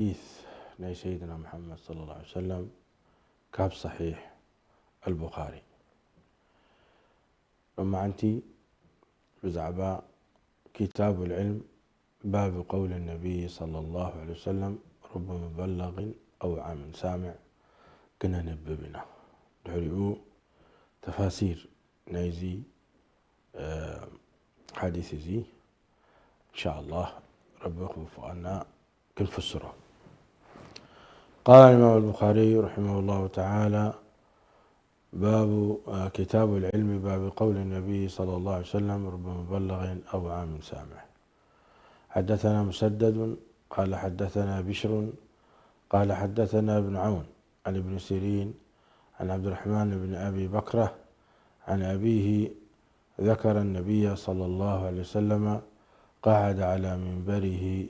حديث نبي سيدنا محمد صلى الله عليه وسلم كاب صحيح البخاري لما أنتي بزعباء كتاب العلم باب قول النبي صلى الله عليه وسلم رب مبلغ أو عام سامع كنا نببنا دعيو تفاسير نيزي حديث زي إن شاء الله ربكم فأنا كنفسره. قال الإمام البخاري رحمه الله تعالى باب كتاب العلم باب قول النبي صلى الله عليه وسلم رب مبلغ أو عام سامع. حدثنا مسدد قال حدثنا بشر قال حدثنا ابن عون عن ابن سيرين عن عبد الرحمن بن أبي بكرة عن أبيه ذكر النبي صلى الله عليه وسلم قعد على منبره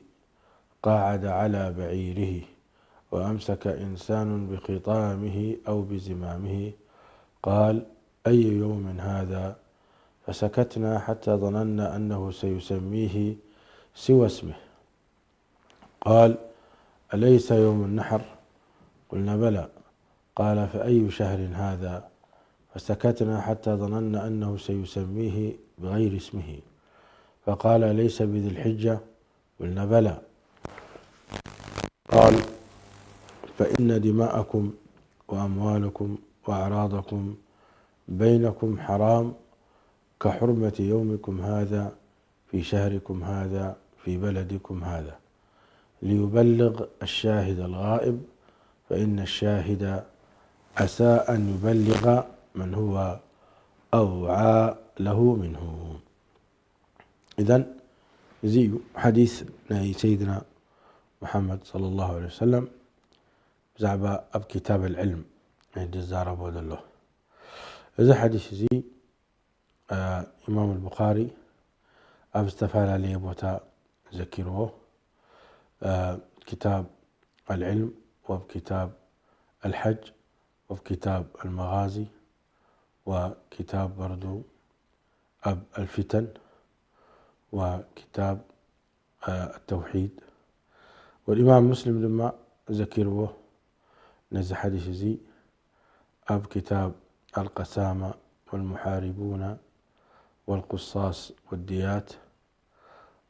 قعد على بعيره وأمسك إنسان بخطامه أو بزمامه قال أي يوم هذا؟ فسكتنا حتى ظننا أنه سيسميه سوى اسمه. قال أليس يوم النحر؟ قلنا بلى. قال فأي شهر هذا؟ فسكتنا حتى ظننا أنه سيسميه بغير اسمه. فقال أليس بذي الحجة؟ قلنا بلى. قال فإن دماءكم وأموالكم وأعراضكم بينكم حرام كحرمة يومكم هذا في شهركم هذا في بلدكم هذا ليبلغ الشاهد الغائب فإن الشاهد عسى أن يبلغ من هو أوعى له منه. إذن زي حديث سيدنا محمد صلى الله عليه وسلم زعبا أب كتاب العلم عند الزارة بود الله. إذا حديث زي إمام البخاري أب استفعل عليه بوتا ذكروه كتاب العلم وبكتاب الحج وبكتاب المغازي وكتاب بردو أب الفتن وكتاب التوحيد. والإمام مسلم لما ذكروه نزل حديث زي أب كتاب القسامة والمحاربون والقصاص والديات.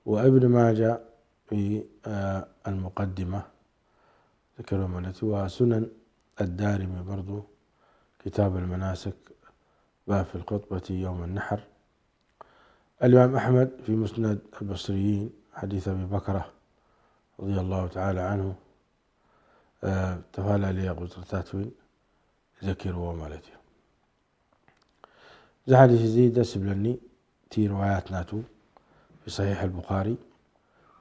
وابن ماجه في المقدمة ذكروا مالتي وسنن الدارمي برضو كتاب المناسك باب في الخطبة يوم النحر. الإمام أحمد في مسند البصريين حديث أبي بكرة رضي الله تعالى عنه تفعل لي قدرتاتوين ذكروا مالتي. زي حديث زي سبلني تي روايات ناتو في صحيح البخاري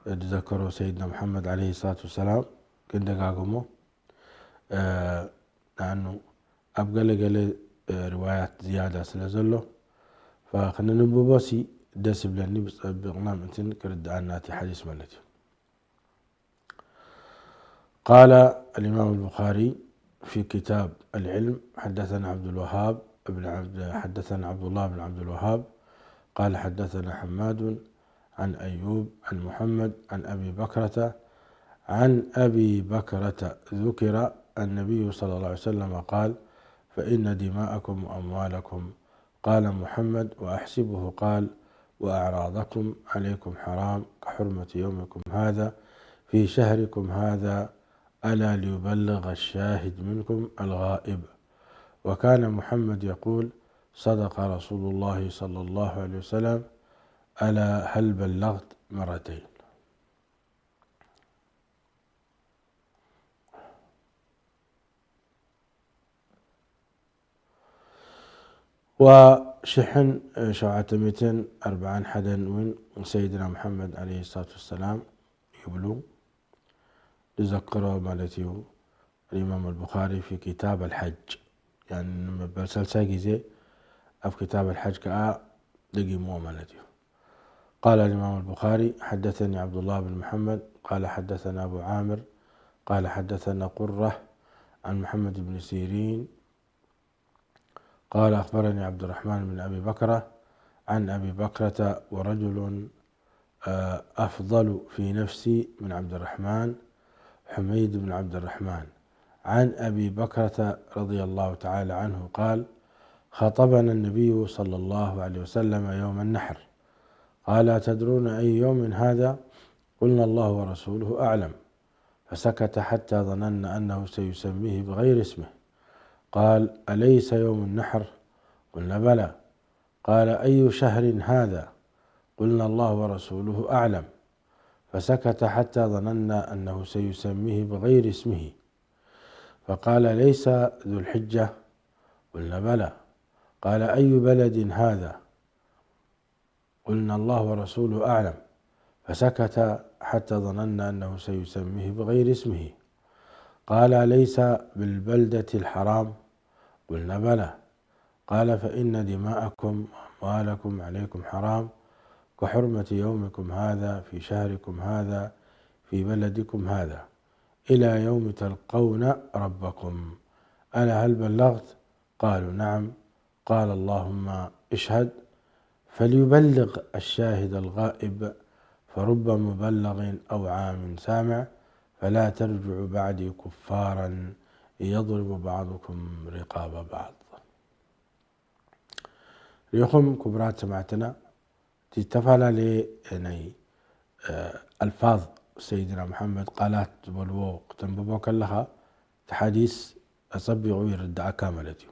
ذكروا سيدنا محمد عليه الصلاة والسلام كن دقاقمه لأنه أبقى روايات زيادة سلازله فخلنا نبوباسي دسبلني بس بغنام انتن كرد عناتي حديث مالتي. قال الإمام البخاري في كتاب العلم حدثنا عبد الوهاب حدثنا عبد الله بن عبد الوهاب قال حدثنا حماد عن أيوب عن محمد عن أبي بكرة عن أبي بكرة ذكر النبي صلى الله عليه وسلم قال فإن دماءكم وأموالكم قال محمد وأحسبه قال وأعراضكم عليكم حرام كحرمة يومكم هذا في شهركم هذا ألا ليبلغ الشاهد منكم الغائب. وكان محمد يقول صدق رسول الله صلى الله عليه وسلم ألا هل بلغت مرتين. وشحن شعاتمتين 40 حدا من سيدنا محمد عليه الصلاة والسلام يبلو يذكره مالتيو الإمام البخاري في كتاب الحج يعني برسل زي في كتاب الحج كأ دقي مو مالتيو. قال الإمام البخاري حدثني عبد الله بن محمد قال حدثنا أبو عامر قال حدثنا قرة عن محمد بن سيرين قال أخبرني عبد الرحمن بن أبي بكرة عن أبي بكرة ورجل أفضل في نفسي من عبد الرحمن حميد بن عبد الرحمن عن أبي بكرة رضي الله تعالى عنه قال: خطبنا النبي صلى الله عليه وسلم يوم النحر، قال: أتدرون أي يوم هذا؟ قلنا: الله ورسوله أعلم. فسكت حتى ظننا أنه سيسميه بغير اسمه. قال: أليس يوم النحر؟ قلنا: بلى. قال: أي شهر هذا؟ قلنا: الله ورسوله أعلم. فسكت حتى ظننا أنه سيسميه بغير اسمه. فقال: ليس ذو الحجة؟ قلنا: بلى. قال: أي بلد هذا؟ قلنا: الله ورسوله أعلم. فسكت حتى ظننا أنه سيسميه بغير اسمه. قال: ليس بالبلدة الحرام؟ قلنا: بلى. قال: فإن دماءكم وأموالكم عليكم حرام كحرمة يومكم هذا في شهركم هذا في بلدكم هذا إلى يوم تلقون ربكم. ألا هل بلغت؟ قالوا: نعم. قال: اللهم اشهد. فليبلغ الشاهد الغائب، فرب مبلغ أو عام سامع، فلا ترجعوا بعدي كفارا يضرب بعضكم رقاب بعض. اليوم كبرات سمعتنا تتفعل لي يعني ألفاظ سيدنا محمد قالت بلوو تنببو كلها تحديث أصبغ يرد أكاملتي.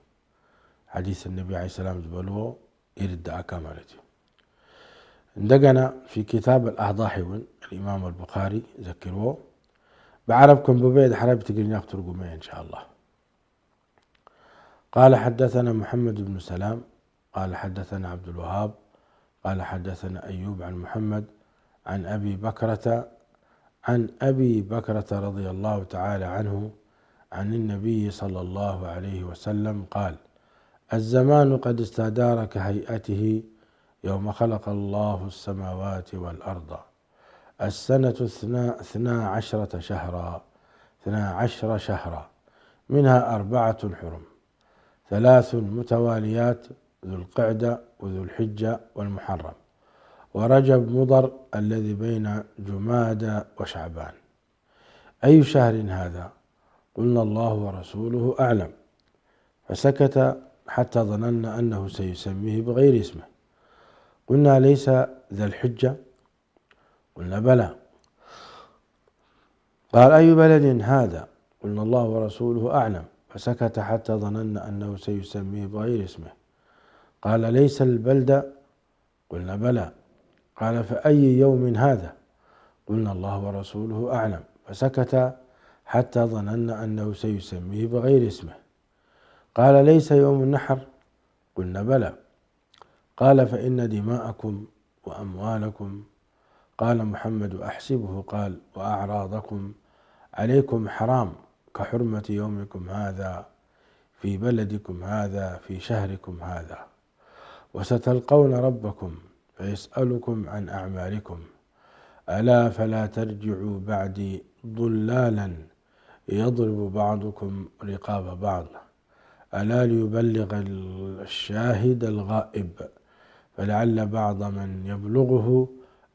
حديث النبي عليه السلام بلوو يرد أكاملتي. عندنا في كتاب الأهضاحي الإمام البخاري ذكروه بعربكم ببيد حرب تقرين يقتل قمي إن شاء الله. قال: حدثنا محمد بن سلام قال: حدثنا عبد الوهاب قال: حدثنا أيوب عن محمد عن أبي بكرة رضي الله تعالى عنه عن النبي صلى الله عليه وسلم قال: الزمان قد استدار كهيئته يوم خلق الله السماوات والأرض. السنة 12 شهرا منها 4 حرم، 3 متواليات: ذو القعدة وذو الحجة والمحرم ورجب مضر الذي بين جمادى وشعبان. أي شهر هذا؟ قلنا: الله ورسوله أعلم. فسكت حتى ظننا أنه سيسميه بغير اسمه. قلنا: ليس ذا الحجة؟ قلنا: بلى. قال: أي بلد هذا؟ قلنا: الله ورسوله أعلم. فسكت حتى ظننا أنه سيسميه بغير اسمه. قال: ليس البلدة؟ قلنا: بلى. قال: فأي يوم هذا؟ قلنا: الله ورسوله أعلم. فسكت حتى ظننا أنه سيسميه بغير اسمه. قال: ليس يوم النحر؟ قلنا: بلى. قال: فإن دماءكم وأموالكم، قال محمد أحسبه قال: وأعراضكم عليكم حرام كحرمة يومكم هذا في بلدكم هذا في شهركم هذا، وستلقون ربكم فيسألكم عن أعمالكم. ألا فلا ترجعوا بعدي ضلالا يضرب بعضكم رقاب بعض. ألا ليبلغ الشاهد الغائب، فلعل بعض من يبلغه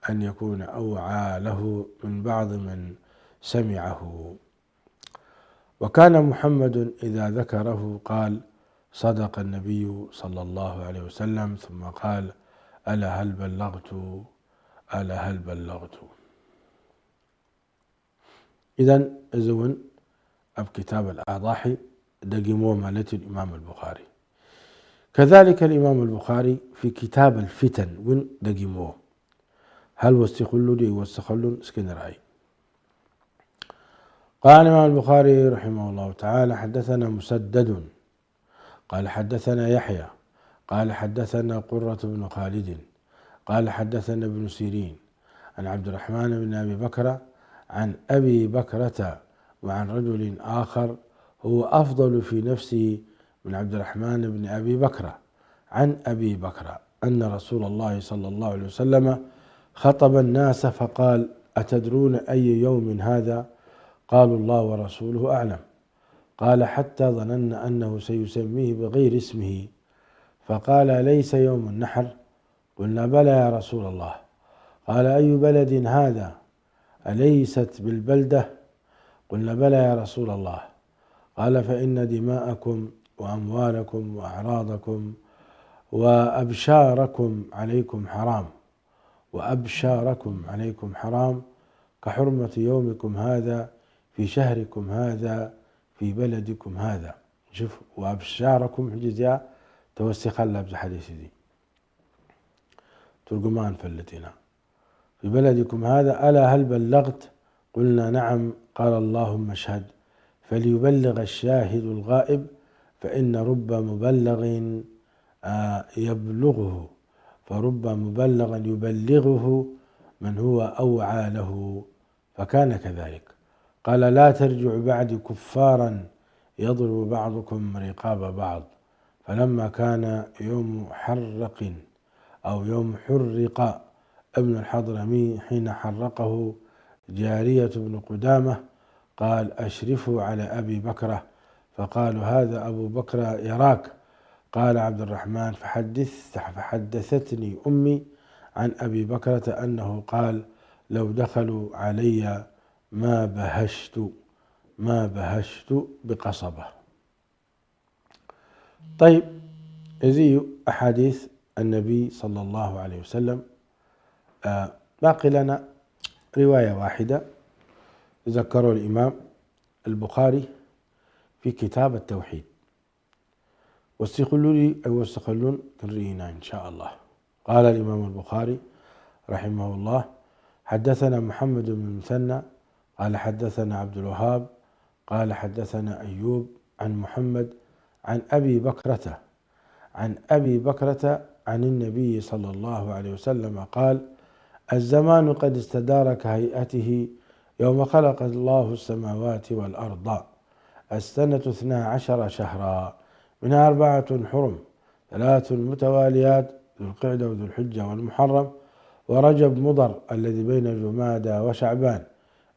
أن يكون أوعى له من بعض من سمعه. وكان محمد إذا ذكره قال: صدق النبي صلى الله عليه وسلم، ثم قال: ألا هل بلغت؟ ألا هل بلغت؟ إذن إذن أب كتاب الأضاحي دقموا مالت الإمام البخاري. كذلك الإمام البخاري في كتاب الفتن ون دقموه هل وستخلوا دي وستخلوا سكن رأي. قال الإمام البخاري رحمه الله تعالى: حدثنا مسدد قال: حدثنا يحيى قال: حدثنا قرة بن خالد قال: حدثنا ابن سيرين عن عبد الرحمن بن أبي بكر عن أبي بكرة وعن رجل آخر هو أفضل في نفسه من عبد الرحمن بن أبي بكر عن أبي بكر أن رسول الله صلى الله عليه وسلم خطب الناس فقال: أتدرون أي يوم هذا؟ قالوا: الله ورسوله أعلم. قال: حتى ظننا أنه سيسميه بغير اسمه. فقال: ليس يوم النحر؟ قلنا: بلى يا رسول الله. قال: أي بلد هذا؟ أليست بالبلدة؟ قلنا بلى يا رسول الله. قال فإن دماءكم وأموالكم وأعراضكم وأبشاركم عليكم حرام، وأبشاركم عليكم حرام كحرمة يومكم هذا في شهركم هذا في بلدكم هذا. شوف، وأبشاركم حجزها توسخ الله بحديث دي ترجمان فلتنا في بلدكم هذا. ألا هل بلغت؟ قلنا نعم. قال اللهم اشهد، فليبلغ الشاهد الغائب، فإن رب مبلغ يبلغه، فرب مبلغ يبلغه من هو أوعى له، فكان كذلك. قال لا ترجع بعد كفارا يضرب بعضكم رقاب بعض. فلما كان يوم حرق أو يوم حرق ابن الحضرمي حين حرقه جارية بن قدامة قال أشرفوا على أبي بكرة، فقالوا هذا أبو بكر يراك. قال عبد الرحمن فحدثتني أمي عن أبي بكرة أنه قال لو دخلوا علي ما بهشت بقصبة. طيب، هذه أحاديث النبي صلى الله عليه وسلم. باقي لنا رواية واحدة ذكره الإمام البخاري في كتاب التوحيد، واستخلون كرينا إن شاء الله. قال الإمام البخاري رحمه الله حدثنا محمد بن المثنى قال حدثنا عبد الوهاب قال حدثنا أيوب عن محمد عن أبي بكرة عن النبي صلى الله عليه وسلم قال الزمان قد استدار كهيئته يوم خلق الله السماوات والأرض، السنة 12 شهرا، منها 4 حرم، 3 متواليات، ذو القعدة وذو الحجة والمحرم ورجب مضر الذي بين جمادى وشعبان.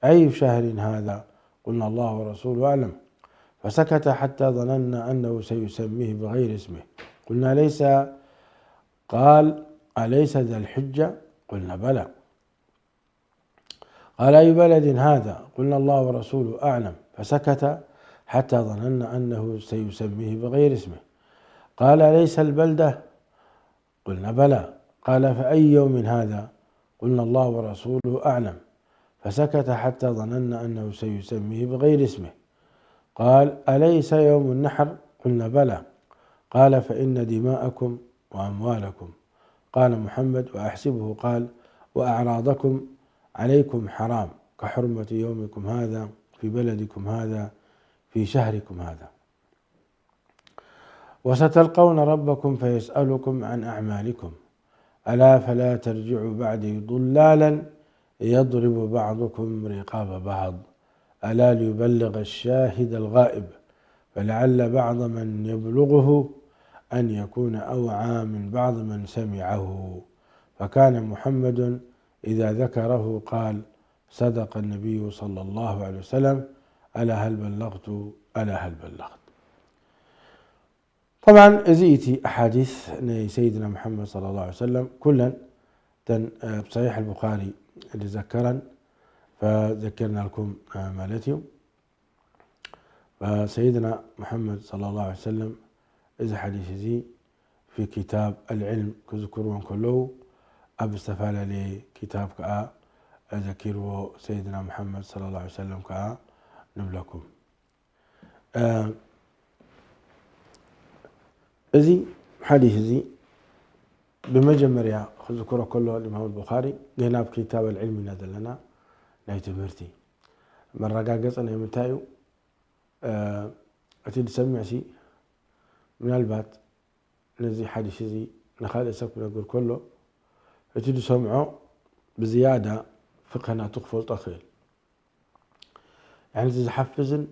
أي شهر هذا؟ قلنا الله ورسوله أعلم. فسكت حتى ظننا أنه سيسميه بغير اسمه. قلنا ليس. قال أليس ذا الحجة؟ قلنا بلى. قال أي بلد هذا؟ قلنا الله ورسوله أعلم. فسكت حتى ظننا أنه سيسميه بغير اسمه. قال أليس البلدة؟ قلنا بلى. قال فأي يوم هذا؟ قلنا الله ورسوله أعلم. فسكت حتى ظننا أنه سيسميه بغير اسمه. قال أليس يوم النحر؟ قلنا بلى. قال فإن دماءكم وأموالكم. قال محمد وأحسبه قال وأعراضكم عليكم حرام كحرمة يومكم هذا في بلدكم هذا في شهركم هذا، وستلقون ربكم فيسألكم عن أعمالكم، ألا فلا ترجعوا بعدي ضلالا يضرب بعضكم رقاب بعض، ألا ليبلغ الشاهد الغائب، فلعل بعض من يبلغه أن يكون أوعى من بعض من سمعه. فكان محمد إذا ذكره قال صدق النبي صلى الله عليه وسلم، ألا هل بلغت؟ ألا هل بلغت؟ طبعا ازيتي أحاديث سيدنا محمد صلى الله عليه وسلم كلا بصحيح البخاري اللي ذكرا، فذكرنا لكم مالتهم. فسيدنا محمد صلى الله عليه وسلم إذا حديث زي في كتاب العلم كذكرون كله أبستفال لي كتاب كأ أذكره سيدنا محمد صلى الله عليه وسلم كأ نبلكم زي حديث زي بمجمريا ذكره كله الإمام البخاري هنا بكتاب العلم نازل لنا لا تمرتي من رجاجس أنا يمتايو أتيد سمع شيء من البات نزي حديث زي نخال إساك نقول كله أتيد سمعه بزيادة فقهنا تخفل تخيل يعني إذا حفزن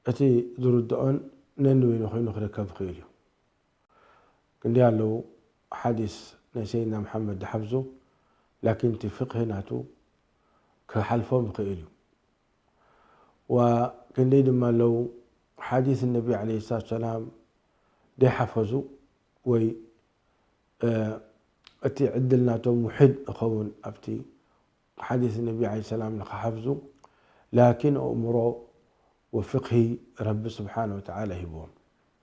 أتي درودون ننوي نخيل نخيل كم خيلي كندي له حديث نسينا محمد حفظه لكن تفقه ناتو كحلفهم خيلي وكندي لما لو حديث النبي عليه الصلاة والسلام دي حفظوا وي أتي عدلنا تو محد أخون أبتي حديث النبي عليه السلام لك حفظوا لكن أمره وفقه رب سبحانه وتعالى هبون.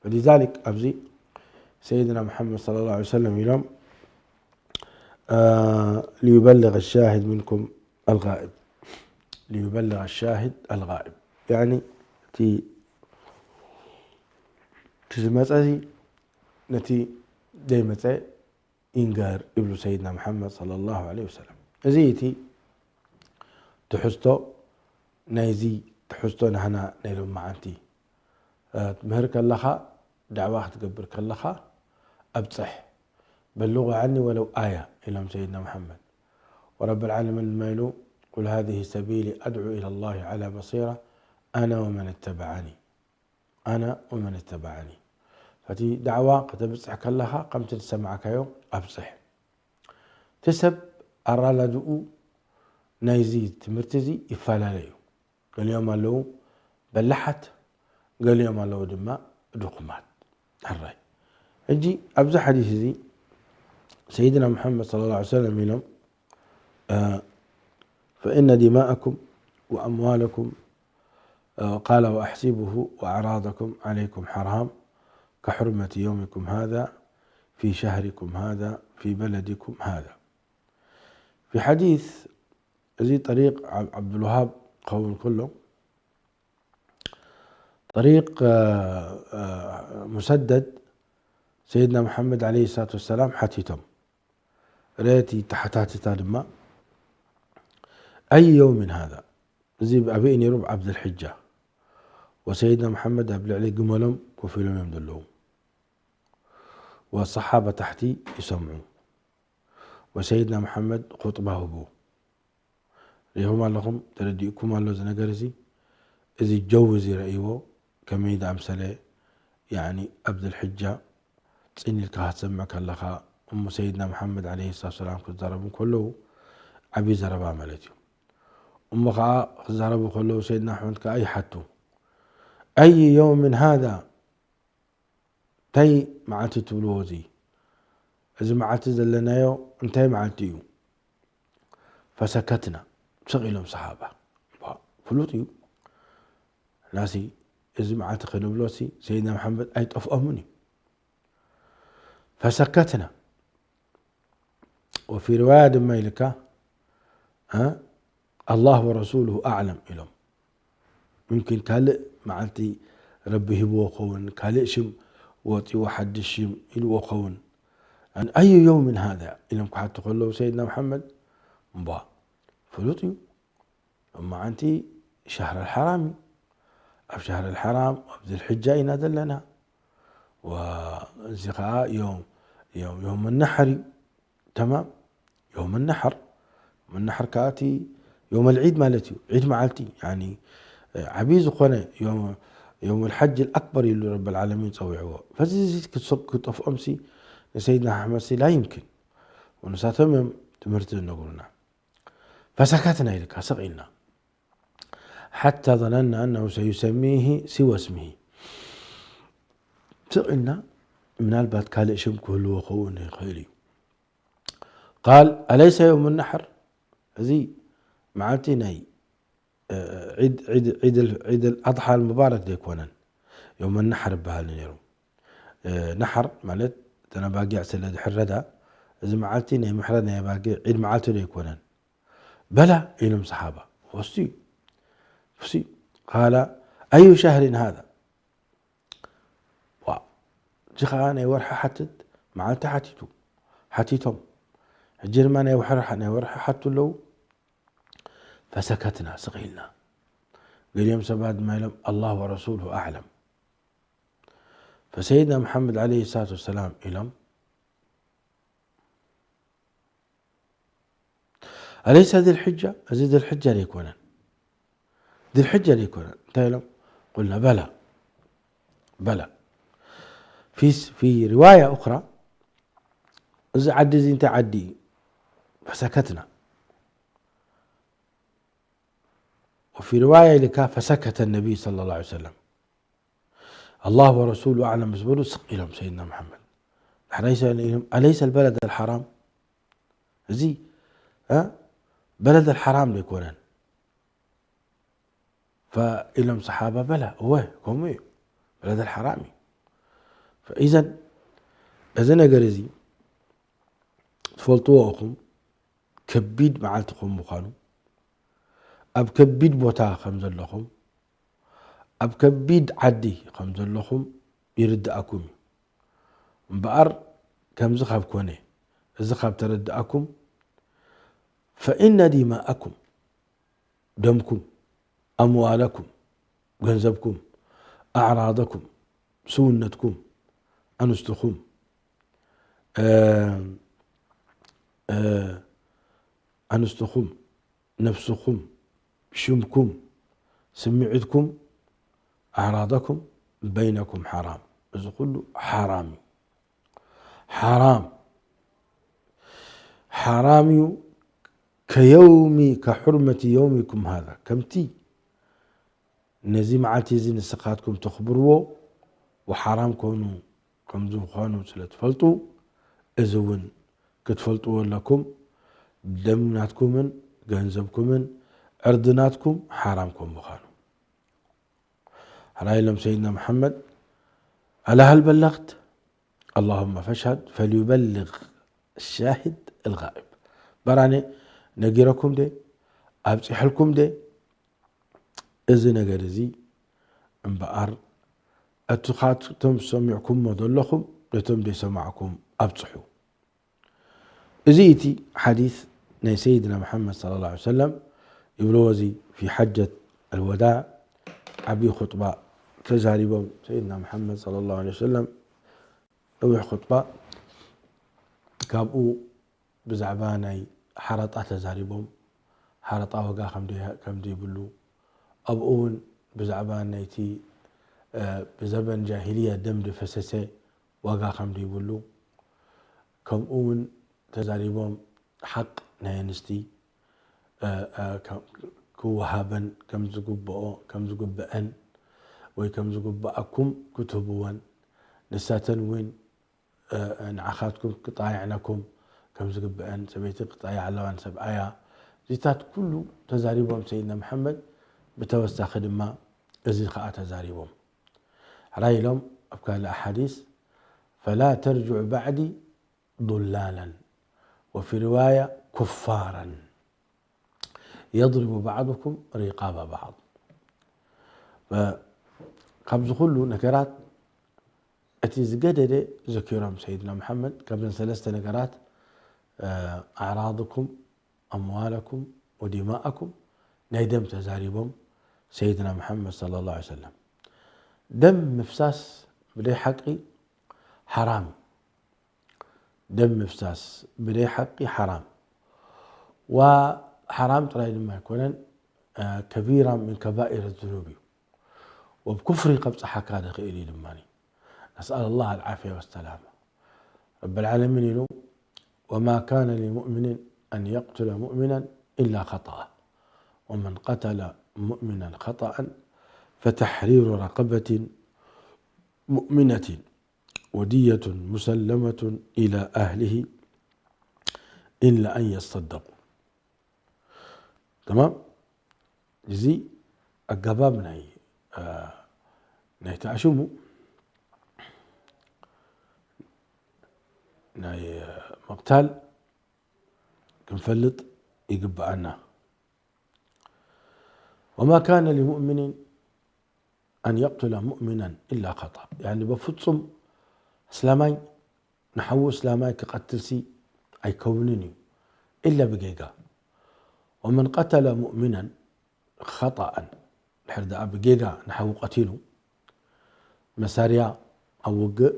فلذلك أبزي سيدنا محمد صلى الله عليه وسلم يلوم ليبلغ الشاهد منكم الغائب، ليبلغ الشاهد الغائب، يعني تزمتي نتي ديمتي إنجار ابن سيدنا محمد صلى الله عليه وسلم. زيتي تحستو نايزي تحستو نحنا نيلوم معنتي مهر كلخا دعوة تقبر كلخا أبصح بلغوا عني ولو آية إلى سيدنا محمد. ورب العالمين الميلو قل هذه سبيلي أدعو إلى الله على بصيرة أنا ومن اتبعني، أنا ومن اتبعني. فتي دعوة قد بصح كلها قمت تسمعك يوم أبصح تسب أرى لدؤو نايزي تمرتزي يفعل قال يوم له بلحت، قال يوم له دماء دقمات الرأي. اجي أبزح حديث زي سيدنا محمد صلى الله عليه وسلم يلوم فإن دماءكم وأموالكم قال وأحسبه وأعراضكم عليكم حرام كحرمة يومكم هذا في شهركم هذا في بلدكم هذا. في حديث زي طريق عبد الوهاب قول كله طريق مسدد سيدنا محمد عليه الصلاة والسلام حتيتم ريتي تحتاتي تادما أي يوم من هذا زي أبيني ربع عبد الحجة وسيدنا محمد أبلع عليه قملهم وفيلهم يمدلهم والصحابة تحتي يسمعون وسيدنا محمد خطبه بو ليهما لهم ترديكم الله زنقرزي إذا جوزي رأيوه كميد أمثله يعني عبد الحجة تسيني الكهات سمعك اللخاء أم سيدنا محمد عليه الصلاة والسلام كالزرب كله عبي زربا ملتي أم خاء الزرب كله سيدنا محمد كأي حتو أي يوم من هذا تي معتي تولوزي إذا معتي زلنا يو انتي معتيو فسكتنا شغلهم صحابة فلوتيو ناسي إذا معتي خنبلوسي سيدنا محمد أي تفأمني فسكتنا. وفي رواية ميلكة الله ورسوله أعلم إلهم يمكن كالئ معتي ربي هبو خون كالئ شم وطي واحد الشم إلو خون يعني أي يوم من هذا إلهم حتى تقول له سيدنا محمد مبا فلوطيو أما أنت شهر الحرام أو شهر الحرام وابذي الحجة ينادى لنا وزقاء يوم النحر تمام يوم النحر والنحر كاتي يوم العيد مالتي عيد معلتي يعني عبيز قنا يوم الحج الأكبر اللي رب العالمين صويعوه. فزيد كنت في أمسي لسيدنا أحمد سي لا يمكن ونساتهم تمرت نقولنا فسكتنا إليك سقينا حتى ظننا أنه سيسميه سوى اسمه سقينا من البات كالئ شم كله وخونه خيلي قال أليس يوم النحر زي معتني عيد الأضحى المبارك ديكونا يوم النحر بهالنيرو نحر مالت أنا باقي عسل حردا إذا معتني محرنا باقي عيد معتو ديكونا بلى إلهم صحابة وستي قال أي شهر هذا جخاني يورح حتت معلت حتيتم الجرمان يورح حتى لو فسكتنا سقيلنا قال يوم سباد ما يلم الله ورسوله أعلم. فسيدنا محمد عليه الصلاة والسلام إلم أليس ذي الحجة أزيد الحجة ليكونا ذي الحجة ليكونا تيلم قلنا بلى في رواية أخرى إذا عدي انت عدي فسكتنا. وفي رواية لك فسكت النبي صلى الله عليه وسلم الله ورسوله أعلم بسبوله سق إلهم سيدنا محمد أليس البلد الحرام زي بلد الحرام ليكونن فإلهم صحابة بلا هو كومي بلد الحرامي. فإذا إذا نجرزي تفلطوهم كبيد معلتكم مخانو أب كبيد بوتا خمز لكم أب كبيد عدي خمز لكم يردأكم بأر كم زخاب كونه الزخاب تردأكم فإن دماءكم دمكم أموالكم جنزبكم أعراضكم سنتكم أنستكم أنستكم نفسكم شمكم سمعتكم أعراضكم بينكم حرام إذا كله حرامي حرامي كيومي كحرمة يومكم هذا كمتي نزي معتي زين سقاتكم تخبروا وحرام كونوا كمزو خانوا سلتفلطوا إذن كتفلطوا لكم دمناتكم جنزبكم عرضناتكم حرامكم بخانوا. هراي لهم سيدنا محمد ألا هل بلغت؟ اللهم فاشهد فليبلغ الشاهد الغائب. براني نجيركم دي أبصح لكم دي إذا نجرزي انبأر أتخاتم سمعكم مضلكم لتم دي سمعكم أبصحوا. إزيتي حديث ني سيدنا محمد صلى الله عليه وسلم يبلوزي في حجة الوداع عبي خطبة تزاربهم سيدنا محمد صلى الله عليه وسلم أوي خطبة كابو بزعباني حرطة تزاربهم حرطة وقا كم دي بلو أبؤون بزعباني تي بزبن جاهلية دم دي فسسي وقا كم دي بلو كم أون تزاربهم حق ناينستي كوهابا كم زقبؤ كم زقبأن ويكم زقبأكم كتبوان نساتن وين نعخاتكم قطايعنكم كم زقبأن سبيتي قطايع علوان سبعايا زيتات كله تزاريبهم سيدنا محمد بتوسع خدمة إزي خاء تزاريبهم رأي لهم أبكى الأحاديث فلا ترجع بعدي ضلالا وفي رواية كفارا يضرب بعضكم رقاب بعض. فقبض كله نكرات أتيزقدد ذكرهم سيدنا محمد قبل 3 نكرات أعراضكم أموالكم ودماءكم نيدم تزاربهم سيدنا محمد صلى الله عليه وسلم. دم مفساس بدي حقي حرام دم مفساس بدي حقي حرام وحرام ترى لما يكون كبيرا من كبائر الذنوب وبكفر قبض حكاد خيري لماني. نسأل الله العافية والسلامة. رب العالمين له وما كان لمؤمن أن يقتل مؤمنا إلا خطأ ومن قتل مؤمنا خطأ فتحرير رقبة مؤمنة ودية مسلمة إلى أهله إلا أن يصدقوا. تمام زي الجباب ناي تعشمو ناي مقتال كنفلط يقبعنا. وما كان لمؤمن أن يقتل مؤمنا إلا خطأ يعني بفتصم اسلامي نحو اسلامي كقتلسي أي كونني إلا بقيقا. ومن قتل مؤمنا خطأ الحرداء بقيقا نحو قتيله مساريا أو وقع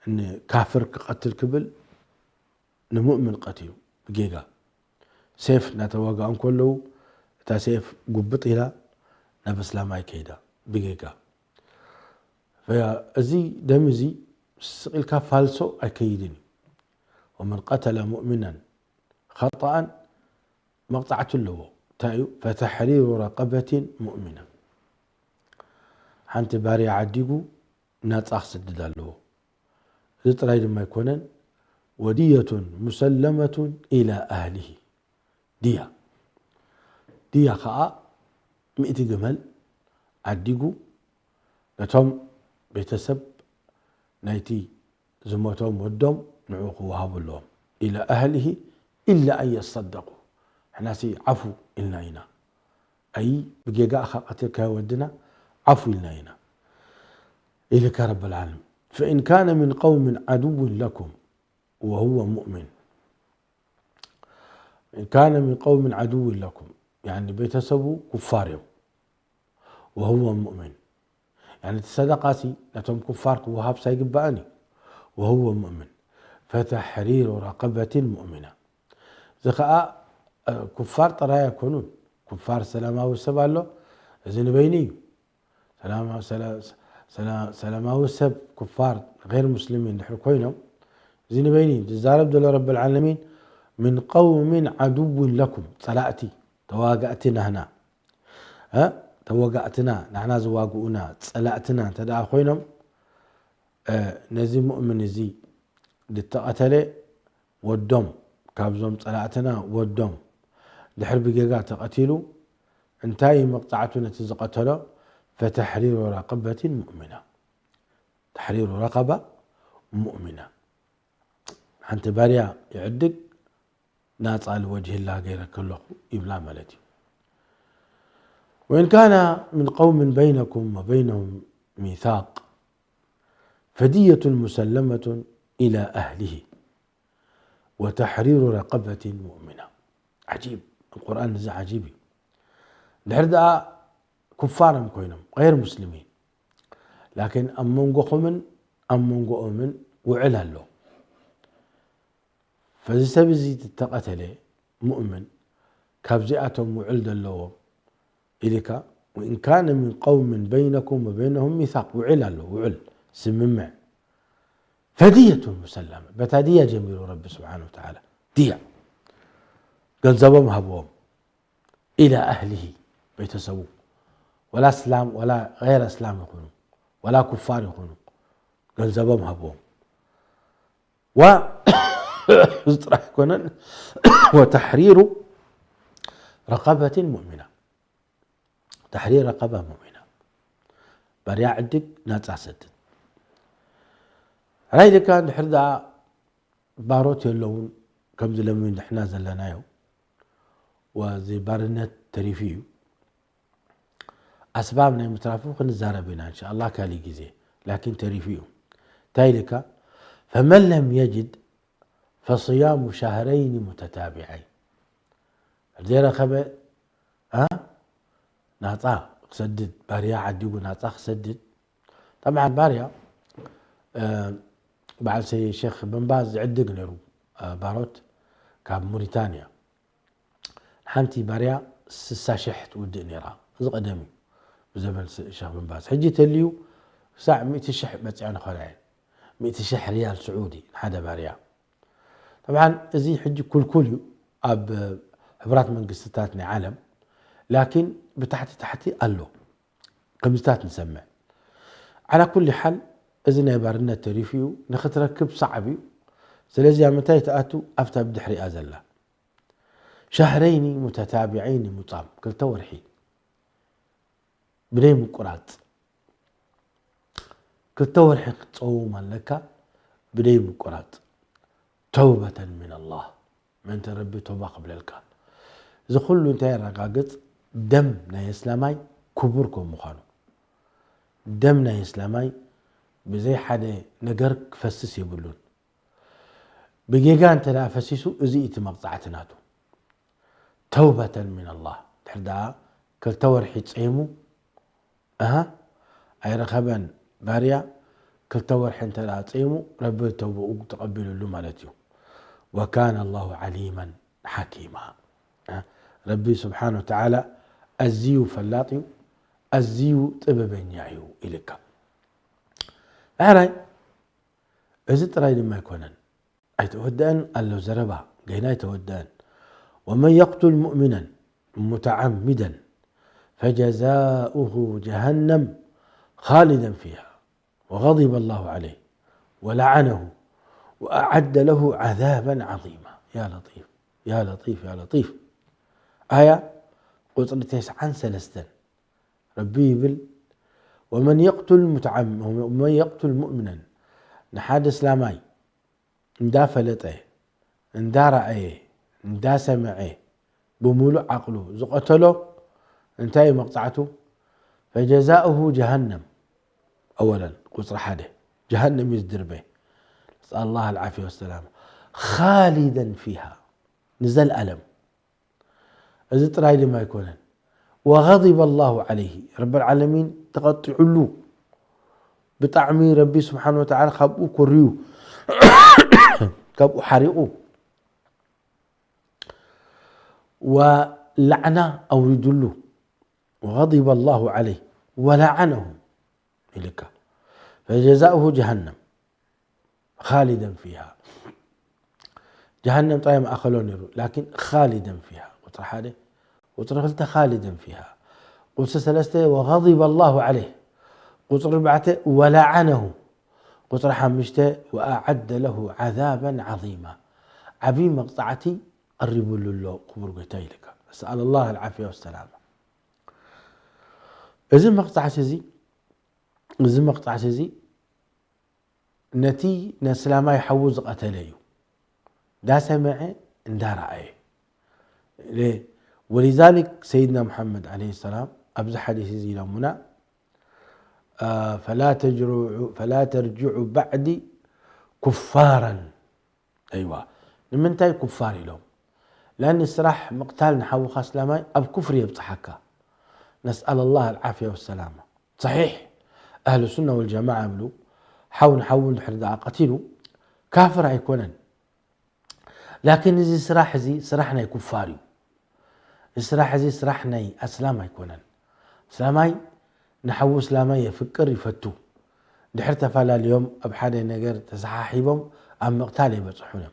إن كافر كقتل كبل نمؤمن قتيله بقيقا سيف نتوقع أن كله تا سيف قبط إلى نبس لاماي كيدا بقيقا. فأزي دمزي سقيل كفالسو أكيدني. ومن قتل مؤمنا خطأ مقطعة له تايو فتحرير رقبة مؤمنة حانت باري عديقو ناس أخسد له ذي ما يكونن ودية مسلمة إلى أهله دية خاء 100 جمل عديقو نتوم بيتسب نايتي زموتهم ودهم نعوق وهاب لهم إلى أهله إلا أن يصدقوا احنا سي عفو إلنا هنا أي بقيقاء قتلك ودنا عفو إلنا هنا إليك رب العالمين فإن كان من قوم عدو لكم وهو مؤمن إن كان من قوم عدو لكم يعني بيتسبوا كفارهم وهو مؤمن يعني تصدقاتي لتم كفارك وهاب سيقبأني وهو مؤمن فتحرير رقبة مؤمنة زخاء كفار ترى يكونون كفار سلامه السب له زين بيني سلامه السب كفار غير مسلمين نحن كوينهم زين بيني جزارب دول رب العالمين من قوم عدو لكم صلاتي تواقعتنا هنا توقعتنا نحن زواقونا صلاتنا تدعى خوينهم نزي مؤمن زي للتقتله والدم كابزوم صلاتنا والدم لحرب جيجا تقتلوا انتهي مقطعتنا تزقتله فتحرير رقبة مؤمنة تحرير رقبة مؤمنة حنت باريا يعدق ناس على وجه الله غير كله يبلا ملتي وإن كان من قوم بينكم وبينهم ميثاق فدية مسلمة إلى أهله وتحرير رقبة مؤمنة عجيب القرآن نزع عجيبي لحردا كفارا كوينهم غير مسلمين لكن أمونغو أمن وعلا له فزي سبزي تتقتله مؤمن كابزئاتهم وعلد اللوم إليك وإن كان من قوم بينكم وبينهم ميثاق وعلا له وعل سممع فدية مسلمة بتادية جميل رب سبحانه وتعالى دية قال زبم هبوهم إلى أهله بيتسووا ولا اسلام ولا غير اسلام يكونوا ولا كفار يكونوا قال زبم هبوهم و وتحرير رقبة مؤمنة تحرير رقبة مؤمنة بريع عندك ناس عسد رايدي كان حردا باروت اللون كم زلمين احنا زلنايو وزي بارنت تريفيو أسبابنا مترافق نزاربنا إن شاء الله كالي جزي لكن تريفيو تايلك فمن لم يجد فصيام شهرين متتابعين الزيرة خبأ ناطا سدد باريا عديقو ناطا سدد طبعا باريا بعد سي الشيخ بن باز عدق نيرو باروت كاب موريتانيا حمتي باريا 6 شحت ود نيرا قدمي بزمن الشيخ بن باز حجي تليو ساعة 100 شح بتعنا خلايا 100 شح ريال سعودي حدا باريا طبعا زي حجي كل اب حبرات منقستاتنا عالم لكن بتحتي قالوا قمستات نسمع على كل حال اذن يبارنا تريفيو نختركب صعبي سلازي متى تاتوا افتى بدحري ازله شهرين متتابعين مطاب كل تورحي بدي مقرات كل تورحي تصوم لك بدي مقرات توبة من الله من تربي توبة قبل الكان إذا كله انت رقاقت دمنا إسلامي كبركم مخانو دمنا إسلامي بزي حدا نقرك فسس يبلون بجيجان تلا فسسو ازي مقطعتناتو توبة من الله تحدها كل تورحي تصيمو أي رخبان باريا كل تورحي انت لا تصيمو ربي توبة تقبلوا له مالتيو وكان الله عليما حكيما ربي سبحانه وتعالى أزيو فلاطيو أزيو طببنيايو إليك أراي إذا تراي لما يكونن أي تودان ألو زربا قينا يتودان ومن يقتل مؤمنا متعمدا فجزاؤه جهنم خالدا فيها وغضب الله عليه ولعنه وأعد له عذابا عظيما يا لطيف يا لطيف يا لطيف آية قلت 9 سلستن ربي يبل ومن يقتل مؤمنا نحاد اسلامي اندا فلطه اندا رأيه اندا سمعه بمولو عقله زقتله انتهي مقطعته فجزاؤه جهنم اولا قصر حده جهنم يزدر به نسأل الله العافية والسلامة خالدا فيها نزل ألم إذا ترايد ما يكون وغضب الله عليه رب العالمين تقطع له بطعمي ربي سبحانه وتعالى خبؤ كريو كبؤ حريقه ولعنة أورد له وغضب الله عليه ولعنه إليك فجزاؤه جهنم خالدا فيها جهنم طيب أخلون لكن خالدا فيها قطر حاله قلت خالدا فيها قلت سلسته وغضب الله عليه قطر ربعته ولعنه قطر حمشته وأعد له عذابا عظيما عبي مقطعتي قربوا له قبر قتاي لك أسأل الله العافية والسلامة إذن مقطع سيزي نتي نسلامي يحوز قتليه دا سمعه دا رأيه ليه ولذلك سيدنا محمد عليه السلام أبز حديث زي لمنا فلا ترجعوا بعدي كفارا أيوة لمن تاي كفاري لهم لأن الصراح مقتال نحو خاص لاماي أب كفر يبطحكا نسأل الله العافية والسلامة صحيح أهل السنة والجماعة يقولوا حاول حردا قتلوا كافر هيكونن لكن إذا سراحنا كفاري سراحنا أسلام هيكونن سلامي نحو اسلامي يفكر يفتو دحر تفالا اليوم أبحادي نجر تسحاحيبهم أم مقتال يبصحونهم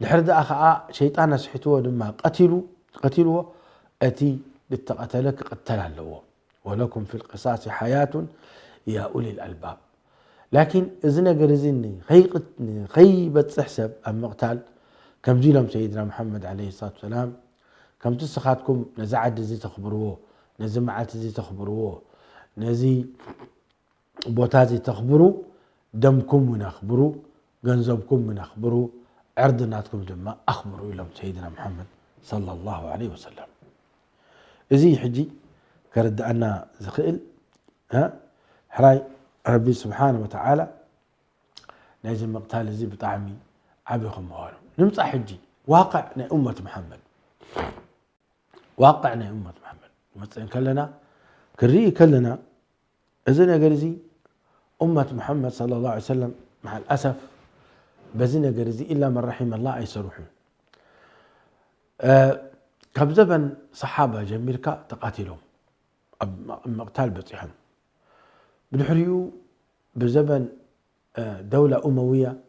دحر دا أخاء شيطان سحتوه دما قتلوه أتي للتقتلك قتل له ولكم في القصاص حياة يا أولي الألباب لكن إذن قرزيني خيبت سحسب أم مقتال كم جيلهم سيدنا محمد عليه الصلاة والسلام كم تسخاتكم نزعد زي تخبروه نزمعات زي تخبروه نزي بوتازي تخبروا دمكم من أخبروا جنزبكم من أخبروا عرضناتكم دم أخبروا لهم سيدنا محمد صلى الله عليه وسلم إزي حجي كرد أنا زخيل حراي ربي سبحانه وتعالى لازم مقتال زي بطعمي عبيكم مغالم نمسح حجي واقعنا أمة محمد مثلا كلنا كريه كلنا إذن قرزي أمة محمد صلى الله عليه وسلم مع الأسف بزنا قرزي إلا من رحم الله أي سروحون كبزبن صحابة جميلكا تقاتلهم مقتال بطيحهم بالحريو بزبن دولة أموية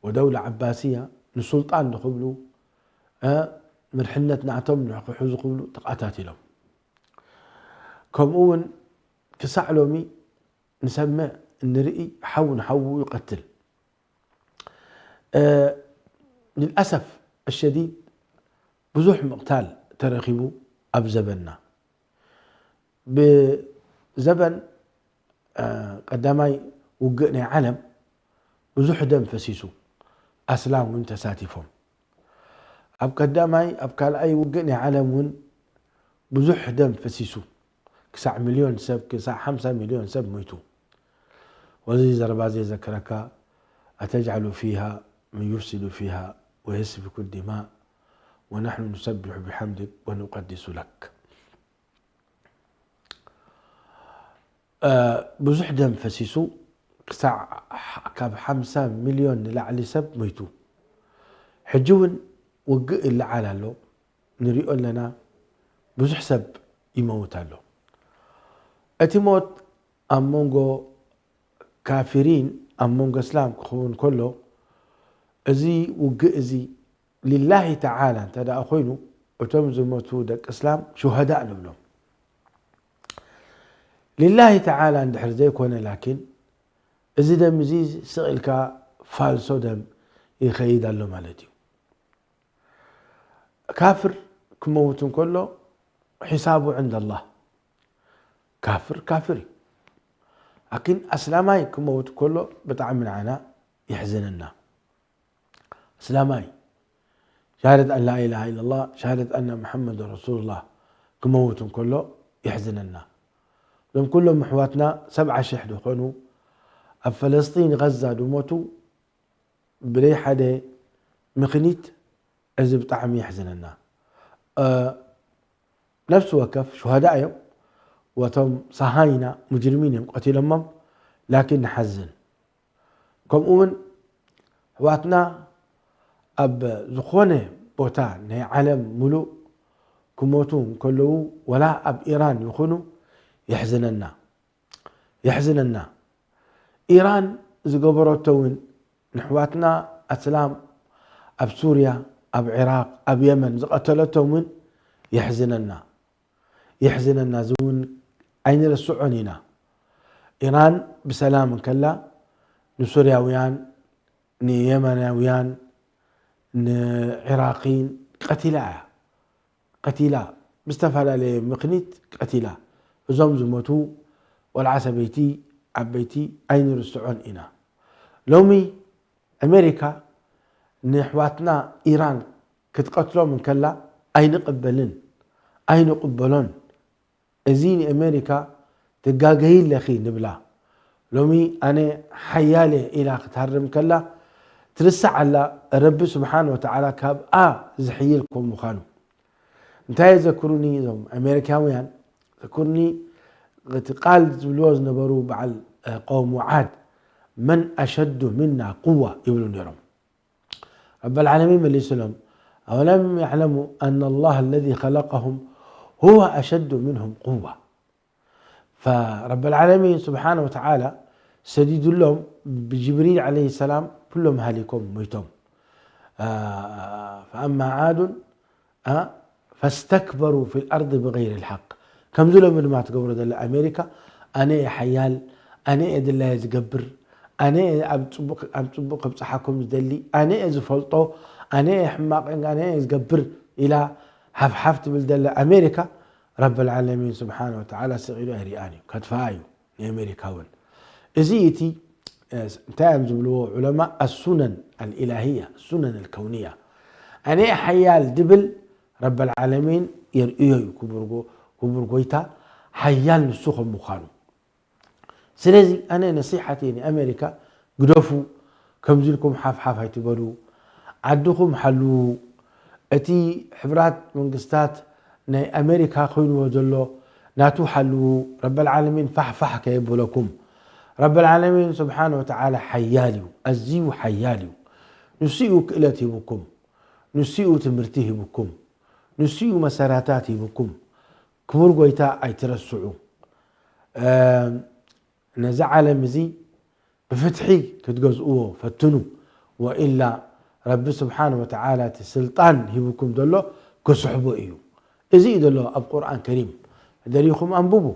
ودولة عباسية نسلطان نقبلوا مرحلة نعتم نحقحوز قبلوا تقاتلهم كم أون كسعلومي نسمع نرئي حو يقتل للأسف الشديد بزوح مقتال ترخبوا أبزبنا بزبن قدامي وقنا علم بزوح دم فسيسو أسلام وانت ساتفهم أب قدامي أب كالأي وقنا علم بزوح دم فسيسو كسع مليون سب كسع 5 مليون سب ميتوا وزي زربازي ذكرك أتجعل فيها من يفسد فيها ويسفك الدماء ونحن نسبح بحمدك ونقدس لك بزح دم فسيسو كسع كاب 5 مليون لعلي سب ميتوا حجون وقع اللي على له نريق لنا بزح سب يموت له أتموت أمونغو كافرين أمونغو إسلام كخون كله أزي وقئزي لله تعالى تدا أخوينو وتمزو موتو دك إسلام شهداء لهم لله تعالى عند حرزي كونه لكن أزي دم زيز سئلك فالسو دم يخيد له مالتي كافر كموتون كله حسابه عند الله كافر لكن أسلامي كموت كله بطعم من عنا يحزننا أسلامي شهادة أن لا إله إلا الله شهادة أن محمد رسول الله كموت كله يحزننا لهم كلهم محواتنا 7 شحد خونوا فلسطين غزة دموتوا بلي حدا مخنيت عزب طعم يحزننا نفس وكف شهداء يوم وتم صهاينة مجرمين قتلهم لكن نحزن كم أمن حواتنا أب زخونة بوتا نه عالم ملوء كموتون كله ولا أب إيران يخونوا يحزننا إيران زقبرتون نحواتنا أسلام أب سوريا أب عراق أب يمن زقتلتهم يحزننا زون أين السعونينا إيران بسلام كلا نسورياويان نيمناويان عراقين قتيلا مستفعل عليه مقنيت قتيلا زمزمتو والعسبيتي عبيتي أين السعون إنا لومي أمريكا نحواتنا إيران كتقتلوا من كلا أين قبلون أزين أمريكا تقاقهين لخي نبلا لومي أنا حيالي إلى تهرم كلا ترسع على رب سبحانه وتعالى كاب زحيلكم مخانو انتهي ذكروني زم أمريكاويان ذكرني قال زبلوز نبرو بعل قوم عاد من أشد منا قوة يقولون يرم رب العالمين من الإسلام أولم يعلموا أن الله الذي خلقهم هو أشد منهم قوة فرب العالمين سبحانه وتعالى سديد لهم بجبريل عليه السلام كلهم هالكم ميتم فأما عاد فاستكبروا في الأرض بغير الحق كم ظلم من ما تقبروا دل أمريكا أنا حيال أنا إذ الله يتقبر أنا أبصبق بصحكم دلي أنا إذ فلطو أنا حماق أنا يتقبر إلى حفحفت بالدل أمريكا رب العالمين سبحانه وتعالى سغيلو هرياني كتفايو أمريكاون إزيتي انتهى زبلو علماء السنن الإلهية السنن الكونية أنا حيال دبل رب العالمين يرئيه كبرغويتا حيال نسوخ مخانو سلازي أنا نصيحتي أمريكا قدفوا كمزلكم حاف هيتبالو عدوكم حلو أتي حبرات منقستات ناي أمريكا خينو وجلو ناتو حلو رب العالمين فح كيبو لكم رب العالمين سبحانه وتعالى حياليو أزيو حياليو نسيئو كإلتي بكم نسيئو تمرتيه بكم نسيئو مساراتاتي بكم كبر قويتا أي ترسعو نزعل مزي بفتحي كتجزؤوه فتنو وإلا رب سبحانه وتعالى تسلطان هبكم دلو كسحبو إيو إزي دلو أب قرآن كريم دريخم أنبوبو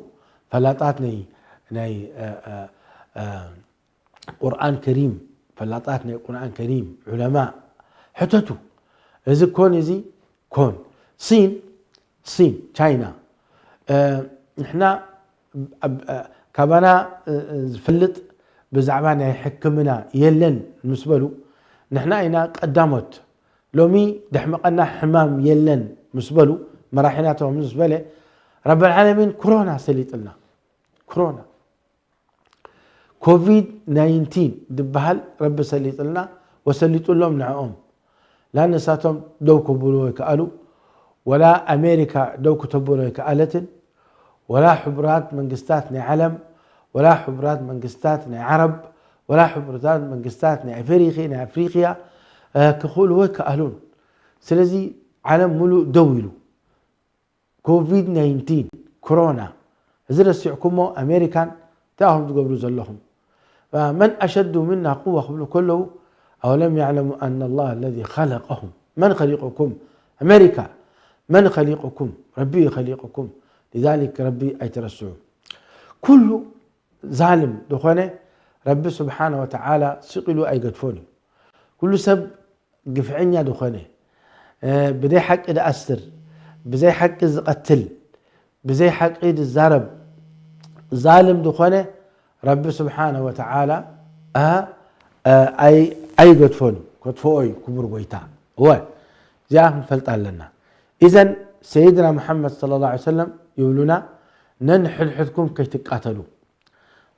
فلاطاتني ناي قرآن كريم فلاطاتني قرآن كريم علماء حتتو إذا كون إزي كون صين تشاينا نحنا كابانا فلت بزعبانا يحكمنا يلن مسبلو نحنا إنا قدامت لومي دحمقنا حمام يلن مسبلو مراحناتهم مسبلة رب العالمين كورونا سليطلنا كورونا كوفيد 19 دبهل رب سليطلنا وسليط لهم نعوم لا نساتهم دوكو بولو يكالو ولا أمريكا دوكو تبولو يكالتن ولا حبرات منقستاتنا علم ولا حبرات منقستاتنا عرب ولا حبرات منقستاتنا أفريقيا كخولوا يكالون سلزي علم ملو دويلو كوفيد 19 كورونا زر السيعكمو أمريكان تاهم تقبلوا زلهم فمن أشد منا قوة قبل كله أولم يعلموا أن الله الذي خلقهم من خلقكم أمريكا من خلقكم ربي خلقكم لذلك ربي أيترسعوا كل ظالم دخونه ربي سبحانه وتعالى سقلوا أي قدفوني كل سب قفعني دخونه بدي حق إذا أسر بزي حق إذا قتل بزي حق إذا الزارب ظالم دخونه رب سبحانه وتعالى أي قدفون قدفوي كبر بيتا هو جاء فلت لنا. إذن سيدنا محمد صلى الله عليه وسلم يقولنا ننحل حدكم كي تقاتلوا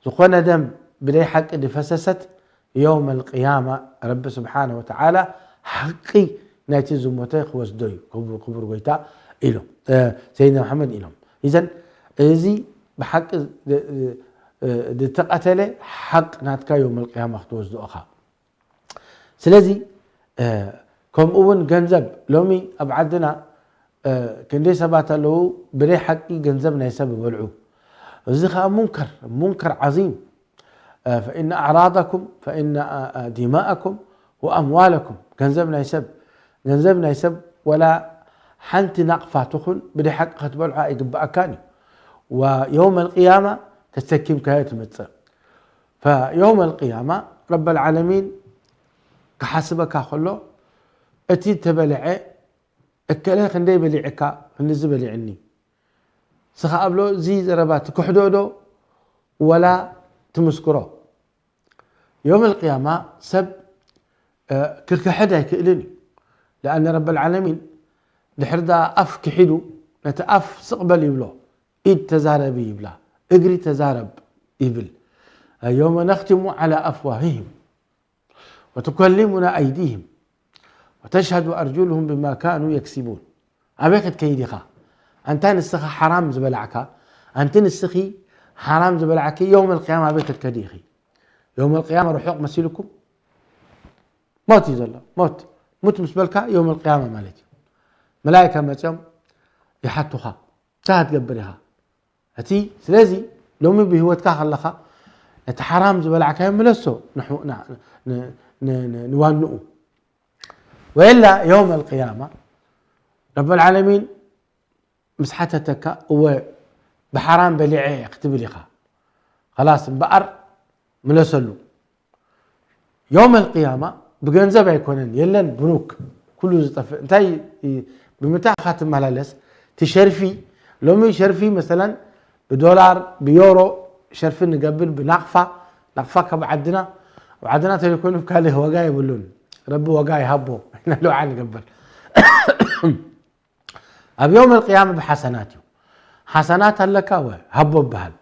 زخونا دم بدي حق اللي فسست يوم القيامة رب سبحانه وتعالى حقي ناتي زموتيخ وزدوي كبر بيتا إلهم سيدنا محمد إلهم. إذن إذي بحق دي تقاتله حق ناتكا يوم القيامة توزدو أخا. سلازي كم أون جنزب لومي أبعدنا كندي سبات له بري حقي جنزبنا يسبب والعو الزخاء منكر عظيم. فإن أعراضكم فإن دماءكم وأموالكم جنزبنا يسب ولا حنت نقفة تخل بري حق ختبلعها يقبأ كاني ويوم القيامة تستكيم كهية متصر. فيوم القيامة رب العالمين كحسبك خلو أتي تبلعي أكله خندي بلعكا خندي بلعني سخا قبله زي زربات كحدودو ولا تمسكره. يوم القيامة سب كركحدا يكئلني لأن رب العالمين لحردا أف كحدو نتأف سقبل يبلو إيد تزارب يبلا اجري تزارب يبل. يوم نختم على أفواههم وتكلمنا أيديهم وتشهد أرجلهم بما كانوا يكسبون. أبيك كيدخا أنتن السخي حرام زبلعكا أنتن السخي حرام زبلعكي يوم القيامة أبيك الكديخي يوم القيامة روح يقم مسيلكم موت يزال موت مسبلكا يوم القيامة مالتي ملائكة متيم يحطوها تهت قبرها هتي سلازي لومي بهوتكا خلخا نتحرام زبلعكا يملسو نحو نوانئو. وإلا يوم القيامة رب العالمين مسحتك هو بحرام بلعي اكتب لها خلاص بقر ملسلو. يوم القيامة بجنزب يكونن يلن بنوك كله زطف انتي بمتاع خاتم ملالس تشرفي لومي شرفي مثلا بدولار بيورو شرفي نقبل نقفة كبعدنا وعدنا تليكون بكاله وقاي يقولون ربي وقاي هبو احنا لو عن قبل. اب يوم القيامة بحسناته حسنات هلكا هبو بهال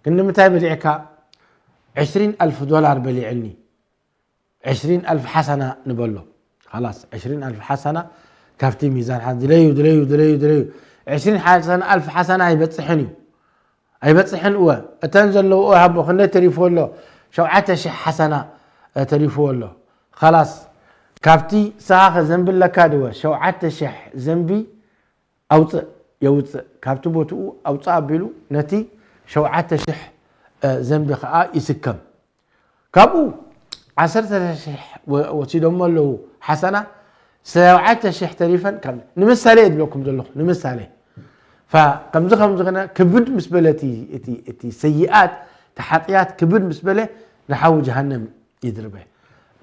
كنا متى بلعكا 20,000 دولار بلعني 20,000 حسنة نبلو خلاص 20,000 حسنة كافتي ميزان حد دليو 20,000 حسنة يبتصحن هو اتنزل له هبو خليه تليفون له شوعته شح حسنة تليفون له خلاص كافتي ساخ زنب لك دوا شوعته شح زنبي يوت كابتو بوتو أو تصابلو نتي شوعته شح زنبي خاء يسكم كابو 10 وتدوم له حسنة شوعته شح تليفون كم نمثالي ادلوكم دلو نمثالي. فكم زخنا كبد مسبلتي اتي سيئات تحطيات كبد مسبله نحو جهنم يدربه.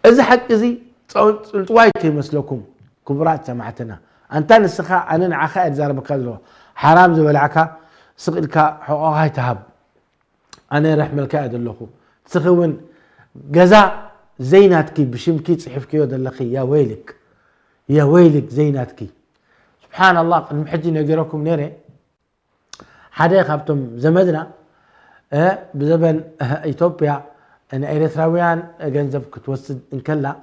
اذا حق زي صوايت يمسلكم كبرات سمعتنا انت نسخه انا نعخا زرب كذلو حرام زبلعكا سقلك حقوقها تهب انا رحملك ادلخو تسخون جزا زيناتكي بشمكي صحفكي ودلخي يا ويلك زيناتكي سبحان الله المحجي نقرأكم نيري حدا خبتم زمدنا بزبن إثيوبيا أن إريتراويان جنزب كتوسد إن كلا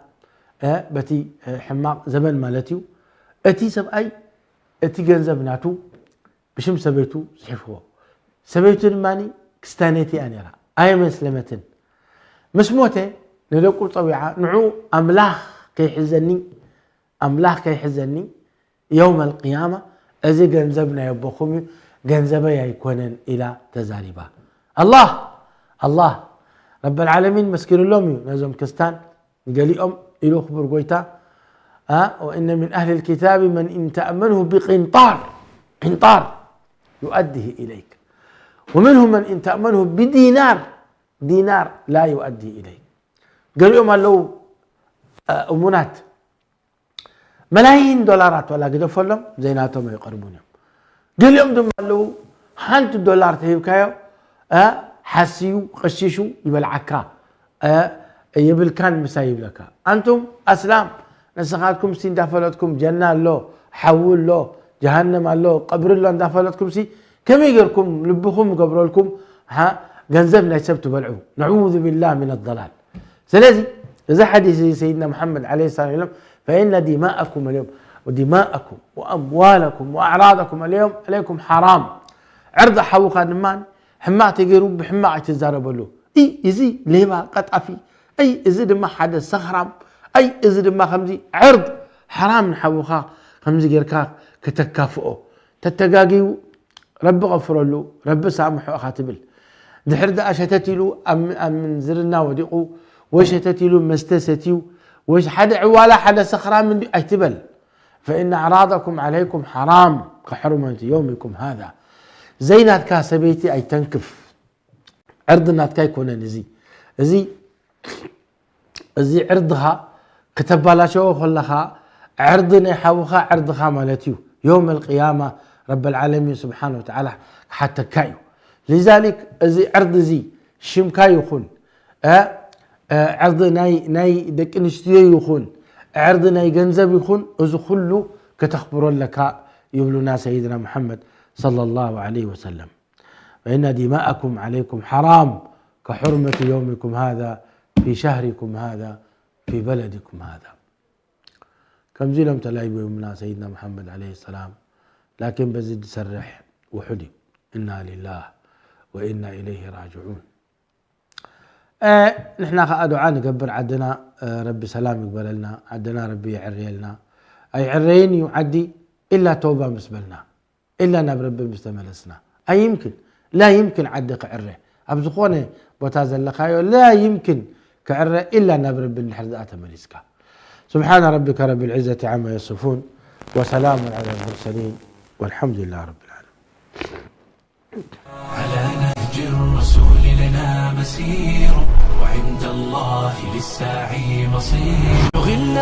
بتي حماق زمن مالتيو أتي سبأي أتي جنزب ناتو بشم سبيتو صحفه سبيتو الماني كستانيتي أنيرا أي مسلمتن مش موته ندقوا طبيعة نعو أملاح كي حزني يوم القيامة أزي جنزبنا يبخمي جنزبا يكونن إلى تزاربا. الله رب العالمين مسكين اللومي نزم كستان قالي إلو خبر قويتا وإن من أهل الكتاب من إن تأمنه بقنطار يؤديه إليك ومنهم من إن تأمنه بدينار لا يؤدي إليك. قالوا يوم لو أمونات ملايين دولارات ولا قد فلهم زيناتهم يقربون قال يوم دم له $100 تهيب كايو حسيو قششو يبلعكا يبلكان مسايب لك أنتم أسلام نسخاتكم سين دافلتكم جنة الله حول الله جهنم الله قبر الله دافلتكم سي كم يجركم لبكم قبر لكم ها جنزبنا يسبت بلعو نعوذ بالله من الضلال. سلازي إذا حديث سيدنا محمد عليه الصلاة والسلام فإن دماءكم اليوم ودماءكم وأموالكم وأعراضكم اليوم عليكم حرام. عرض حوقا نمان حماة يجروا بحماة تزاربوا له اي ازي ليبا قطعفي اي ازي دما حدا سخرام اي ازي دما خمزي عرض حرام نحوخا خمزي غيركا كتكافئو تتقاقيو رب غفر له رب سامحو خاتبل دحر دا اشتتلو ام من زرنا وديقو وشتتلو مستستيو وش حدا عوالا حدا سخرام من ايتبل فإن أعراضكم عليكم حرام كحرمة يومكم هذا. زينات كاسبيتي اي تنكف عرضنا تكاي كونا نزي زي عرضها كتبالا شو خلها عرضنا يحوخها عرضها مالتيو يوم القيامة رب العالمين سبحانه وتعالى حتى كايو. لذلك زي عرض زي شمكاي يخون عرض ناي دك انشتيو يخون عرض ناي جنزب يخون ازو خلو كتخبرون لك يبلونا سيدنا محمد صلى الله عليه وسلم. فإن دماءكم عليكم حرام كحرمة يومكم هذا في شهركم هذا في بلدكم هذا. كم زلم تلايب يومنا سيدنا محمد عليه السلام لكن بزد سرح وحدي إنا لله وإنا إليه راجعون. نحن دعاء نقبر عدنا ربي سلام يقبل لنا عدنا ربي يعري لنا أي عرين يعدي إلا توبة مسبلنا إلا نبرب مستملسنا. أي يمكن لا يمكن عدق عره أبزخونه بوتاز اللقايو لا يمكن كعره إلا نبرب الحردات مليسكا. سبحان ربك رب العزة عما يصفون وسلام على المرسلين والحمد لله رب العالمين. على نهج الرسول لنا مسير وعند الله للساعي مصير.